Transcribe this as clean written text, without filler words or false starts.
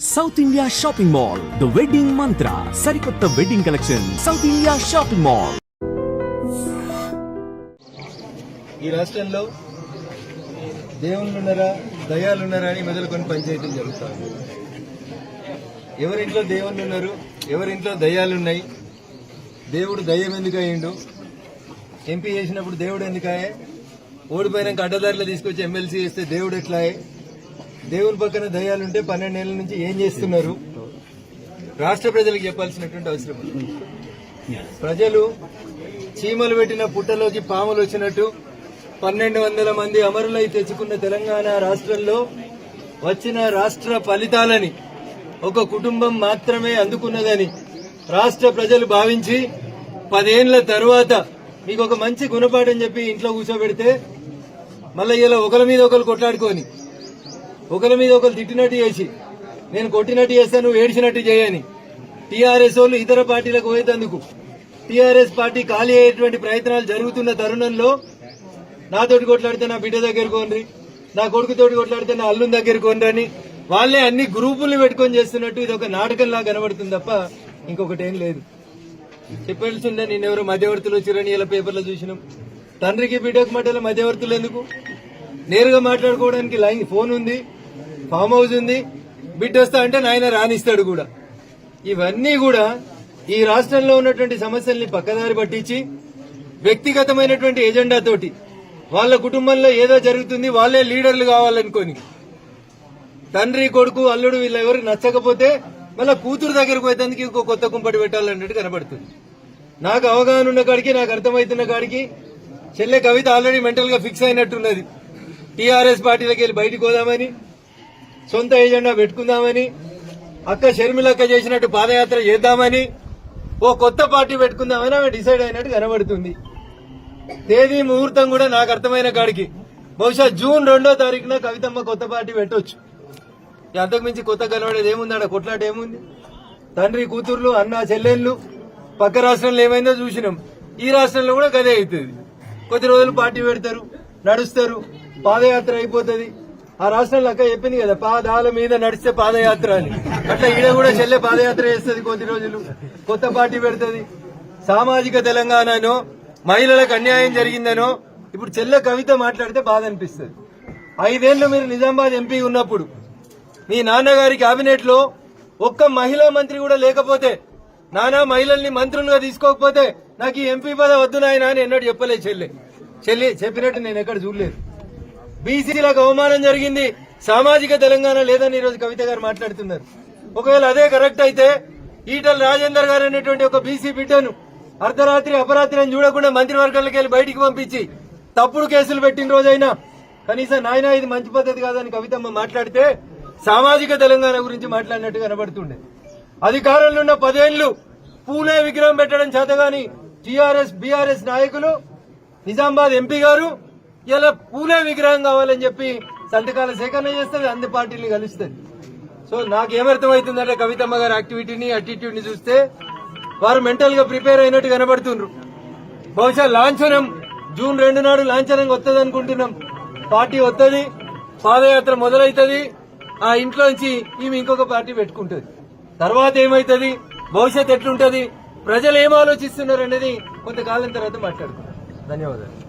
South India shopping mall the wedding మంత్ర సరికొత్త wedding collection south India shopping mall. ఈ రాష్ట్రంలో దేవుళ్ళున్నారా దయాలున్నారా అని మొదలుకొని పంచాయతీలు జరుగుతాయి. ఎవరింట్లో దేవుళ్ళు ఉన్నారు, ఎవరింట్లో దయాలున్నాయి, దేవుడు దయ్యం ఎందుకు అయ్యిండు, ఎంపీ చేసినప్పుడు దేవుడు ఎందుకాయే, ఓడిపోయినాక అడ్డదారిలో తీసుకొచ్చి ఎమ్మెల్సీ చేస్తే దేవుడు ఎట్లాయే, దేవుని పక్కన దయ్యాలుంటే 12 ఏళ్ల నుంచి ఏం చేస్తున్నారు, రాష్ట్ర ప్రజలకు చెప్పాల్సినటువంటి అవసరం ఉంది. ప్రజలు చీమలు పెట్టిన పుట్టలోకి పాములు వచ్చినట్టు 1200 మంది అమరులై తెచ్చుకున్న తెలంగాణ రాష్ట్రంలో వచ్చిన రాష్ట్ర ఫలితాలని ఒక కుటుంబం మాత్రమే అందుకున్నదని రాష్ట్ర ప్రజలు భావించి 10 ఏళ్ల తర్వాత మీకు ఒక మంచి గుణపాఠం చెప్పి ఇంట్లో కూర్చోబెడితే మళ్ళీ ఇలా ఒకరి మీద ఒకరు కొట్లాడుకొని ఒకరి మీద ఒకరు తిట్టినట్టు చేసి నేను కొట్టినట్టు చేస్తాను నువ్వు ఏడ్చినట్టు చేయని టీఆర్ఎస్ వాళ్ళు ఇతర పార్టీలకు పోయేందుకు టీఆర్ఎస్ పార్టీ ఖాళీ అయ్యేటువంటి ప్రయత్నాలు జరుగుతున్న తరుణంలో నాతోటి కొట్లాడితే నా బిడ్డ దగ్గర కొనరి, నా కొడుకుతోటి కొట్లాడితే నా అల్లుని దగ్గర కొనరని వాళ్లే అన్ని గ్రూపుల్ని పెట్టుకొని చేస్తున్నట్టు ఇది ఒక నాటకంలా కనబడుతుంది తప్ప ఇంకొకటి ఏం లేదు. చెప్పాల్సిందే నిన్నెవరో మధ్యవర్తులు వచ్చిరని ఇలా పేపర్లో చూసినాం. తండ్రికి బిడ్డకు మధ్యలో మధ్యవర్తులు ఎందుకు? నేరుగా మాట్లాడుకోవడానికి లైన్ ఫోన్ ఉంది, ఫామ్ హౌస్ ఉంది, బిడ్డ వస్తా అంటే నాయన రానిస్తాడు కూడా. ఇవన్నీ కూడా ఈ రాష్ట్రంలో ఉన్నటువంటి సమస్యల్ని పక్కదారి పట్టించి వ్యక్తిగతమైనటువంటి ఎజెండాతోటి వాళ్ళ కుటుంబంలో ఏదో జరుగుతుంది వాళ్ళే లీడర్లు కావాలనుకోని తండ్రి కొడుకు అల్లుడు వీళ్ళెవరికి నచ్చకపోతే మళ్ళీ కూతురు దగ్గరకు పోయేందుకు ఇంకో కొత్త కుంపటి పెట్టాలన్నట్టు కనబడుతుంది. నాకు అవగాహన ఉన్న కాడికి, నాకు అర్థమవుతున్న కాడికి చెల్లె కవిత ఆల్రెడీ మెంటల్ గా ఫిక్స్ అయినట్టున్నది. టీఆర్ఎస్ పార్టీలకు వెళ్ళి బయటకు పోదామని, సొంత ఎజెండా పెట్టుకుందామని, అక్క షర్మిలక్క చేసినట్టు పాదయాత్ర చేద్దామని, ఓ కొత్త పార్టీ పెట్టుకుందామని ఆమె డిసైడ్ అయినట్టు కనబడుతుంది. తేదీ ముహూర్తం కూడా నాకు అర్థమైన కాడికి బహుశా జూన్ 2వ తారీఖున కవితమ్మ కొత్త పార్టీ పెట్టొచ్చు. అంతకు మించి కొత్త కనబడేది ఏముంది? ఆడ కొట్లాట ఏముంది? తండ్రి కూతుర్లు అన్న చెల్లెళ్ళు పక్క రాష్ట్రంలో ఏమైందో చూసినాం. ఈ రాష్ట్రంలో కూడా గదే అవుతుంది. కొద్ది రోజులు పార్టీ పెడతారు, నడుస్తారు, పాదయాత్ర అయిపోతుంది. ఆ రాష్ట్రంలో అక్క చెప్పింది కదా పాదాల మీద నడిస్తే పాదయాత్ర అని. అట్లా ఈడ కూడా చెల్లె పాదయాత్ర చేస్తుంది, కొద్ది రోజులు కొత్త పార్టీ పెడుతుంది. సామాజిక తెలంగాణనో మహిళలకు అన్యాయం జరిగిందనో ఇప్పుడు చెల్లె కవిత మాట్లాడితే బాధ అనిపిస్తుంది. 5 ఏళ్లు మీరు నిజామాబాద్ ఎంపీ ఉన్నప్పుడు మీ నాన్నగారి కేబినెట్ లో ఒక్క మహిళా మంత్రి కూడా లేకపోతే, నానా మహిళల్ని మంత్రులుగా తీసుకోకపోతే నాకు ఈ ఎంపీ పదవి వద్దు నాయన అని ఎన్నడూ చెప్పలేదు చెల్లి చెప్పినట్టు నేను ఎక్కడ చూడలేదు. బీసీలకు అవమానం జరిగింది, సామాజిక తెలంగాణ లేదని ఈరోజు కవిత గారు మాట్లాడుతున్నారు. ఒకవేళ అదే కరెక్ట్ అయితే ఈటల రాజేందర్ గారు అనేటువంటి ఒక బీసీ బిడ్డను అర్ధరాత్రి అపరాత్రి అని చూడకుండా మంత్రివర్గాలకు వెళ్లి బయటికి పంపించి తప్పుడు కేసులు పెట్టిన రోజైనా కనీసం నాయన ఇది మంచి పద్ధతి కాదని కవితమ్మ మాట్లాడితే సామాజిక తెలంగాణ గురించి మాట్లాడినట్టు కనబడుతుండే. అధికారంలో ఉన్న 10 ఏళ్లు పూలే విగ్రహం పెట్టడం చేతగాని టీఆర్ఎస్ బీఆర్ఎస్ నాయకులు, నిజామాబాద్ ఎంపీ గారు ఇలా పూలే విగ్రహం కావాలని చెప్పి సంతకాల సేకరణ చేస్తుంది, అన్ని పార్టీని కలుస్తుంది. సో నాకేమర్థమవుతుందంటే కవితమ్మ గారి యాక్టివిటీని అటిట్యూడ్ ని చూస్తే వారు మెంటల్ గా ప్రిపేర్ అయినట్టు కనబడుతుండ్రు. బహుశా లాంఛనం జూన్ 2 నాడు లాంఛనంగా వస్తుంది అనుకుంటున్నాం. పార్టీ వస్తుంది, పాదయాత్ర మొదలవుతుంది, ఆ ఇంట్లోంచి ఈమె ఇంకొక పార్టీ పెట్టుకుంటుంది. తర్వాత ఏమైతుంది, భవిష్యత్ ఎట్లుంటది, ప్రజలు ఏం ఆలోచిస్తున్నారు అనేది కొంతకాలం తర్వాత మాట్లాడుకుంటాం. ధన్యవాదాలు.